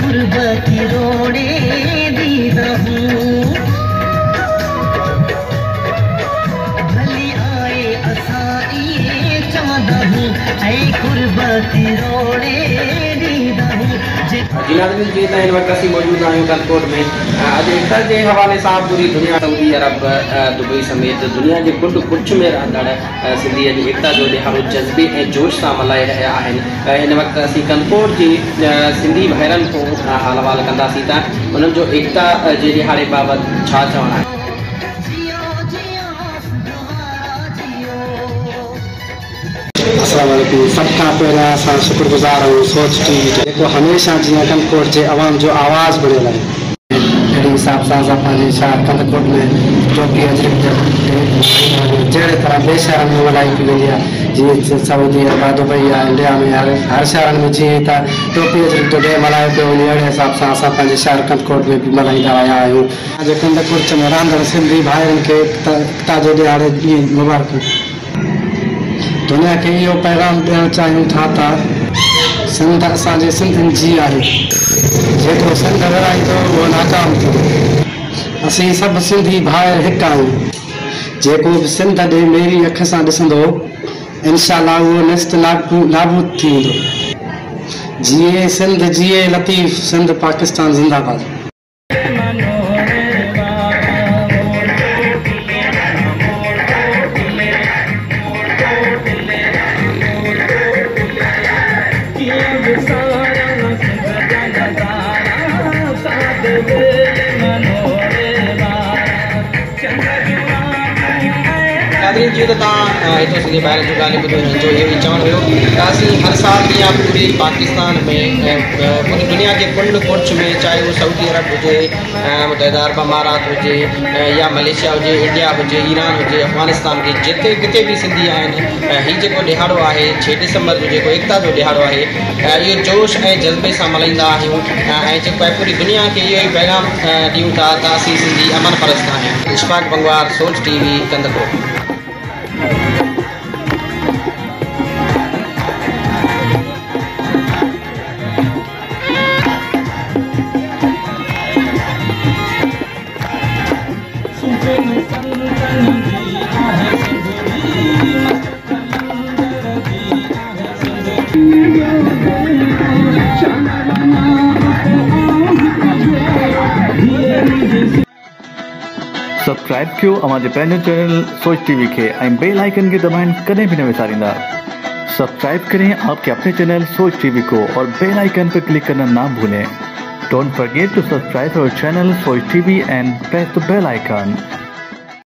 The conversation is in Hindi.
कुर्बती रोड़े दीदा हूँ भली आए असाई चवंदा हूँ ऐ कुर्बती रोड़े दीदा हूँ। जिनादबिन जी इन वक्त असीं मौजूद आहियूं कलकोट में। अॼु एकता जे हवाले सां पूरी दुनिया सऊदी अरब दुबई समेत दुनिया जे कुंड कुछ में रहंदड़ सिंधी अॼु एकता जो ॾिहाड़ो जज़्बे ऐं जोश सां मल्हाए रहिया आहिनि। हिन वक़्तु असीं कलकोट जे सिंधी भाइरनि खां हाल अहवाल कंदासीं त उन्हनि जो एकता जे ॾिहाड़े बाबति छा चवणु आहे। अस्सलाम वालेकुम। सब खां पहिरियां असां शुक्रगुज़ार आहियूं सोच टीवी जो जेको हमेशह जीअं कलकोट जे आवाम जो आवाज़ बणियल आहे। अहिड़े हिसाब सां असां पंहिंजे शहर कलकोट में टोपी अजरक जहिड़े तरह ॿिए शहरनि में मल्हाई थी वेंदी आहे जीअं सऊदी अरब दुबई आहे इंडिया में हर शहरनि में जीअं त टोपी अजरक जो डे मल्हायो पियो वञे अहिड़े हिसाब सां असां पंहिंजे शहर कलकोट में बि मल्हाईंदा आया आहियूं। जे कलकोट में रहंदड़ सिंधी भाइरनि खे एकता जो ॾिहाड़े ॾींहुं मुबारक। दुनिया के इहो पैगाम ॾियणु चाहियूं था त सिंध असांजे सिंधियुनि जी आहे। जेको सिंध विराईंदो उहो नाकाम थींदो। असीं सभु सिंधी भाइर हिकु आहियूं। जेको बि सिंध ॾे मेरी अख सां ॾिसंदो इंशाअल्लाह उहो निस्त नाबूद थी वेंदो। जिए सिंध जिए लतीफ़ सिंध पाकिस्तान ज़िंदाबाद। जी तो हितो सिंधी भाइरनि जूं ॻाल्हियूं ॿुधो जो इहो ई चवणु हुयो त असीं हर साल ॾींहुं पूरे पाकिस्तान में पूरी दुनिया के कुंड कुछ में चाहे वो सऊदी अरब हुजे मुतहदा अरब अमारात हुजे या मलेशिया हुजे इंडिया हुजे ईरान हुजे अफगानिस्तान के जिते किथे भी सिंधी आहिनि हीउ जेको ॾिहाड़ो आहे 6 दिसंबर जो जेको एकता जो ॾिहाड़ो आहे इहो जोश ऐं जज़्बे सां मल्हाईंदा आहियूं ऐं जेको आहे पूरी दुनिया खे इहो ई पैगाम ॾियूं था त असीं सिंधी अमन परस्त आहियूं। इशफाक बंगवार सोच टीवी कंदकोट। सब्सक्राइब कयो हमारे पंहिंजो चैनल सोच टीवी के बेल आइकन के दबाएं कदें भी न विसारींदा। सब्सक्राइब करें आपके अपने चैनल सोच टीवी को और बेल आइकन पर क्लिक करना ना भूलें। Don't forget to subscribe our channel Soch TV and press the bell icon.